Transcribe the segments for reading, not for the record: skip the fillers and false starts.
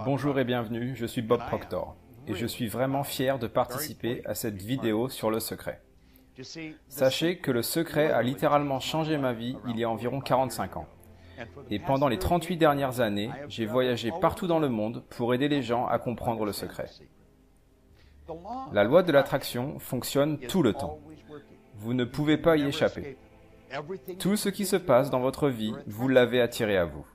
Bonjour et bienvenue, je suis Bob Proctor et je suis vraiment fier de participer à cette vidéo sur le secret. Sachez que le secret a littéralement changé ma vie il y a environ 45 ans. Et pendant les 38 dernières années, j'ai voyagé partout dans le monde pour aider les gens à comprendre le secret. La loi de l'attraction fonctionne tout le temps. Vous ne pouvez pas y échapper. Tout ce qui se passe dans votre vie, vous l'avez attiré à vous.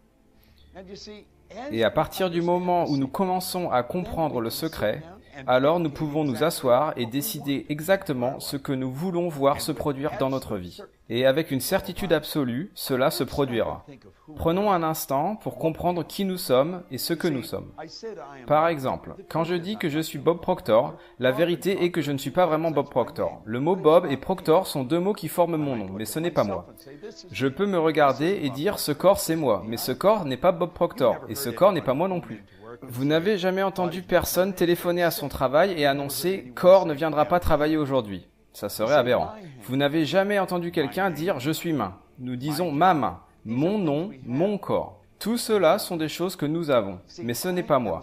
Et à partir du moment où nous commençons à comprendre le secret, alors nous pouvons nous asseoir et décider exactement ce que nous voulons voir se produire dans notre vie. Et avec une certitude absolue, cela se produira. Prenons un instant pour comprendre qui nous sommes et ce que nous sommes. Par exemple, quand je dis que je suis Bob Proctor, la vérité est que je ne suis pas vraiment Bob Proctor. Le mot Bob et Proctor sont deux mots qui forment mon nom, mais ce n'est pas moi. Je peux me regarder et dire ce corps c'est moi, mais ce corps n'est pas Bob Proctor, et ce corps n'est pas moi non plus. Vous n'avez jamais entendu personne téléphoner à son travail et annoncer « Corps ne viendra pas travailler aujourd'hui ». Ça serait aberrant. Vous n'avez jamais entendu quelqu'un dire « Je suis main ». Nous disons « ma main », mon nom, mon corps. Tout cela sont des choses que nous avons, mais ce n'est pas moi.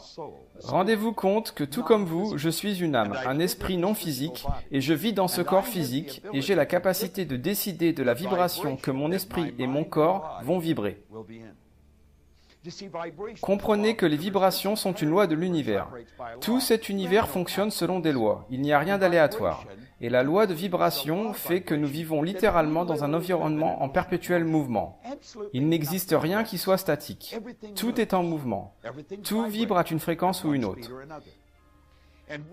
Rendez-vous compte que tout comme vous, je suis une âme, un esprit non physique, et je vis dans ce corps physique, et j'ai la capacité de décider de la vibration que mon esprit et mon corps vont vibrer. Comprenez que les vibrations sont une loi de l'univers. Tout cet univers fonctionne selon des lois. Il n'y a rien d'aléatoire. Et la loi de vibration fait que nous vivons littéralement dans un environnement en perpétuel mouvement. Il n'existe rien qui soit statique. Tout est en mouvement. Tout vibre à une fréquence ou une autre.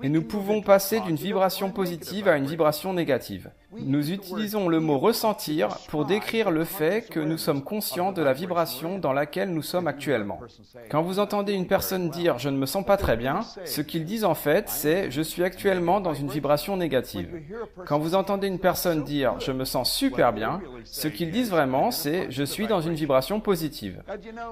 Et nous pouvons passer d'une vibration positive à une vibration négative. Nous utilisons le mot « ressentir » pour décrire le fait que nous sommes conscients de la vibration dans laquelle nous sommes actuellement. Quand vous entendez une personne dire « je ne me sens pas très bien », ce qu'ils disent en fait, c'est « je suis actuellement dans une vibration négative ». Quand vous entendez une personne dire « je me sens super bien », ce qu'ils disent vraiment, c'est « je suis dans une vibration positive ».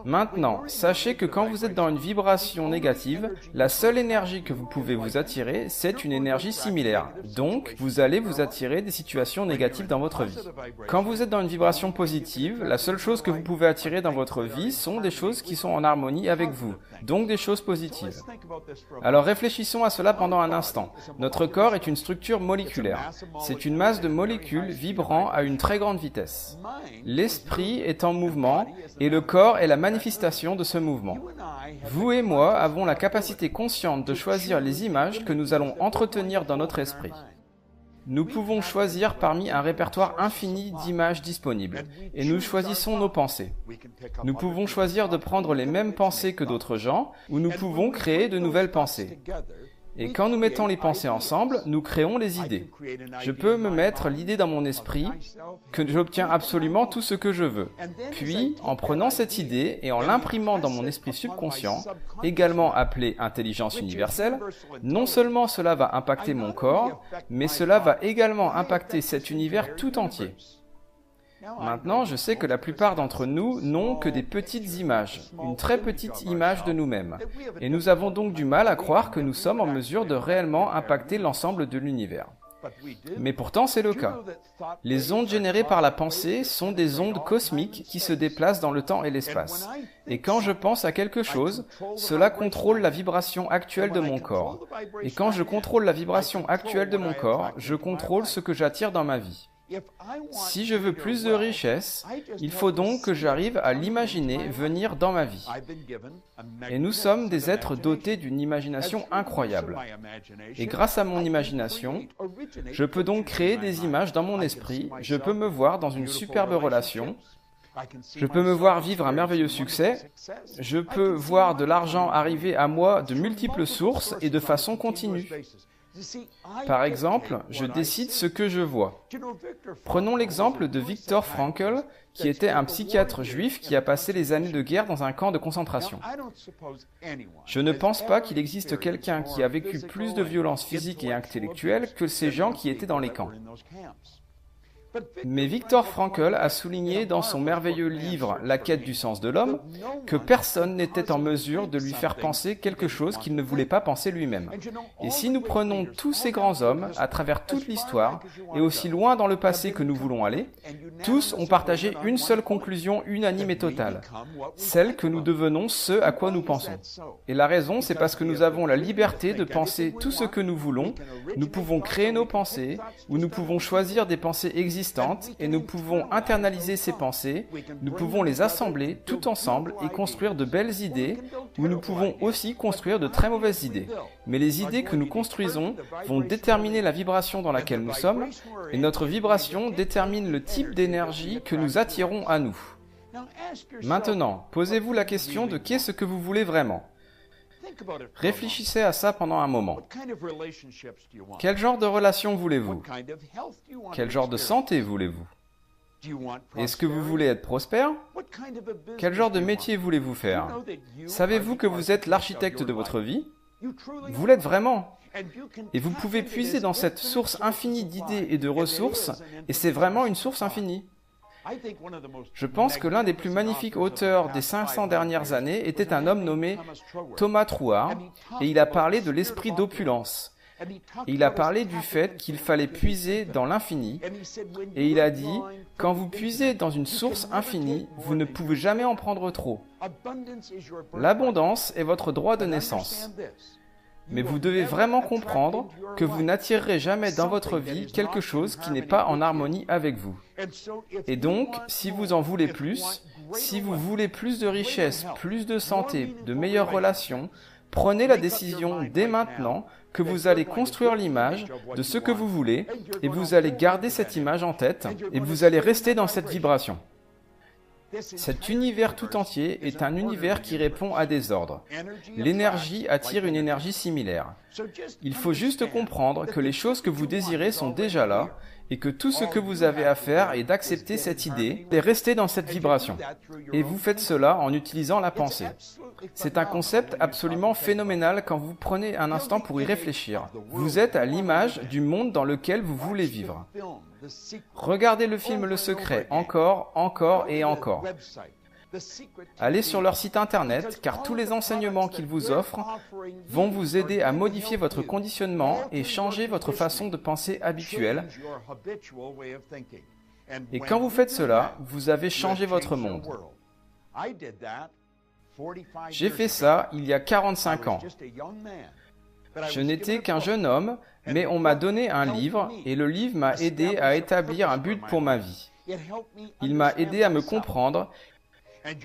Maintenant, sachez que quand vous êtes dans une vibration négative, la seule énergie que vous pouvez vous attirer, c'est une énergie similaire. Donc, vous allez vous attirer des situations négatives dans votre vie. Quand vous êtes dans une vibration positive, la seule chose que vous pouvez attirer dans votre vie sont des choses qui sont en harmonie avec vous, donc des choses positives. Alors réfléchissons à cela pendant un instant. Notre corps est une structure moléculaire. C'est une masse de molécules vibrant à une très grande vitesse. L'esprit est en mouvement et le corps est la manifestation de ce mouvement. Vous et moi avons la capacité consciente de choisir les images que nous allons entretenir dans notre esprit. Nous pouvons choisir parmi un répertoire infini d'images disponibles, et nous choisissons nos pensées. Nous pouvons choisir de prendre les mêmes pensées que d'autres gens, ou nous pouvons créer de nouvelles pensées. Et quand nous mettons les pensées ensemble, nous créons les idées. Je peux me mettre l'idée dans mon esprit que j'obtiens absolument tout ce que je veux. Puis, en prenant cette idée et en l'imprimant dans mon esprit subconscient, également appelé intelligence universelle, non seulement cela va impacter mon corps, mais cela va également impacter cet univers tout entier. Maintenant, je sais que la plupart d'entre nous n'ont que des petites images, une très petite image de nous-mêmes. Et nous avons donc du mal à croire que nous sommes en mesure de réellement impacter l'ensemble de l'univers. Mais pourtant, c'est le cas. Les ondes générées par la pensée sont des ondes cosmiques qui se déplacent dans le temps et l'espace. Et quand je pense à quelque chose, cela contrôle la vibration actuelle de mon corps. Et quand je contrôle la vibration actuelle de mon corps, je contrôle ce que j'attire dans ma vie. Si je veux plus de richesse, il faut donc que j'arrive à l'imaginer venir dans ma vie. Et nous sommes des êtres dotés d'une imagination incroyable. Et grâce à mon imagination, je peux donc créer des images dans mon esprit, je peux me voir dans une superbe relation, je peux me voir vivre un merveilleux succès, je peux voir de l'argent arriver à moi de multiples sources et de façon continue. Par exemple, je décide ce que je vois. Prenons l'exemple de Viktor Frankl, qui était un psychiatre juif qui a passé les années de guerre dans un camp de concentration. Je ne pense pas qu'il existe quelqu'un qui a vécu plus de violence physique et intellectuelle que ces gens qui étaient dans les camps. Mais Viktor Frankl a souligné dans son merveilleux livre La quête du sens de l'homme que personne n'était en mesure de lui faire penser quelque chose qu'il ne voulait pas penser lui-même. Et si nous prenons tous ces grands hommes à travers toute l'histoire et aussi loin dans le passé que nous voulons aller, tous ont partagé une seule conclusion unanime et totale, celle que nous devenons ce à quoi nous pensons. Et la raison, c'est parce que nous avons la liberté de penser tout ce que nous voulons, nous pouvons créer nos pensées, ou nous pouvons choisir des pensées existantes et nous pouvons internaliser ces pensées, nous pouvons les assembler tout ensemble et construire de belles idées, ou nous pouvons aussi construire de très mauvaises idées. Mais les idées que nous construisons vont déterminer la vibration dans laquelle nous sommes, et notre vibration détermine le type d'énergie que nous attirons à nous. Maintenant, posez-vous la question de qu'est-ce que vous voulez vraiment. Réfléchissez à ça pendant un moment. Quel genre de relation voulez-vous? Quel genre de santé voulez-vous? Est-ce que vous voulez être prospère? Quel genre de métier voulez-vous faire? Savez-vous que vous êtes l'architecte de votre vie? Vous l'êtes vraiment. Et vous pouvez puiser dans cette source infinie d'idées et de ressources, et c'est vraiment une source infinie. Je pense que l'un des plus magnifiques auteurs des 500 dernières années était un homme nommé Thomas Trouard, et il a parlé de l'esprit d'opulence. Et il a parlé du fait qu'il fallait puiser dans l'infini, et il a dit, quand vous puisez dans une source infinie, vous ne pouvez jamais en prendre trop. L'abondance est votre droit de naissance. Mais vous devez vraiment comprendre que vous n'attirerez jamais dans votre vie quelque chose qui n'est pas en harmonie avec vous. Et donc, si vous en voulez plus, si vous voulez plus de richesse, plus de santé, de meilleures relations, prenez la décision dès maintenant que vous allez construire l'image de ce que vous voulez et vous allez garder cette image en tête et vous allez rester dans cette vibration. Cet univers tout entier est un univers qui répond à des ordres. L'énergie attire une énergie similaire. Il faut juste comprendre que les choses que vous désirez sont déjà là et que tout ce que vous avez à faire est d'accepter cette idée et rester dans cette vibration. Et vous faites cela en utilisant la pensée. C'est un concept absolument phénoménal quand vous prenez un instant pour y réfléchir. Vous êtes à l'image du monde dans lequel vous voulez vivre. Regardez le film Le Secret encore, encore et encore. Allez sur leur site internet car tous les enseignements qu'ils vous offrent vont vous aider à modifier votre conditionnement et changer votre façon de penser habituelle. Et quand vous faites cela, vous avez changé votre monde. J'ai fait ça il y a 45 ans. Je n'étais qu'un jeune homme, mais on m'a donné un livre et le livre m'a aidé à établir un but pour ma vie. Il m'a aidé à me comprendre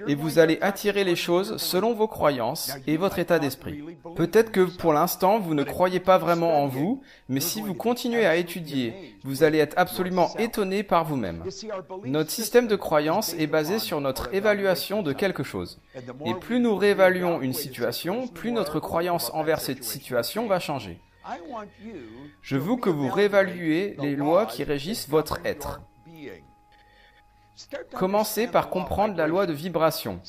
et vous allez attirer les choses selon vos croyances et votre état d'esprit. Peut-être que pour l'instant, vous ne croyez pas vraiment en vous, mais si vous continuez à étudier, vous allez être absolument étonné par vous-même. Notre système de croyance est basé sur notre évaluation de quelque chose. Et plus nous réévaluons une situation, plus notre croyance envers cette situation va changer. Je veux que vous réévaluez les lois qui régissent votre être. Commencez par comprendre la loi de vibration.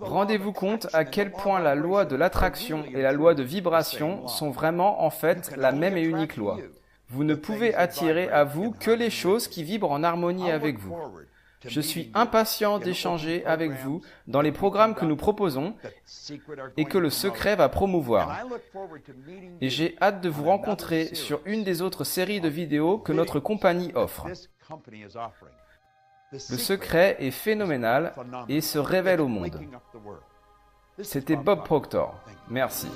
Rendez-vous compte à quel point la loi de l'attraction et la loi de vibration sont vraiment en fait la même et unique loi. Vous ne pouvez attirer à vous que les choses qui vibrent en harmonie avec vous. Je suis impatient d'échanger avec vous dans les programmes que nous proposons et que le secret va promouvoir. Et j'ai hâte de vous rencontrer sur une des autres séries de vidéos que notre compagnie offre. Le secret est phénoménal et se révèle au monde. C'était Bob Proctor. Merci.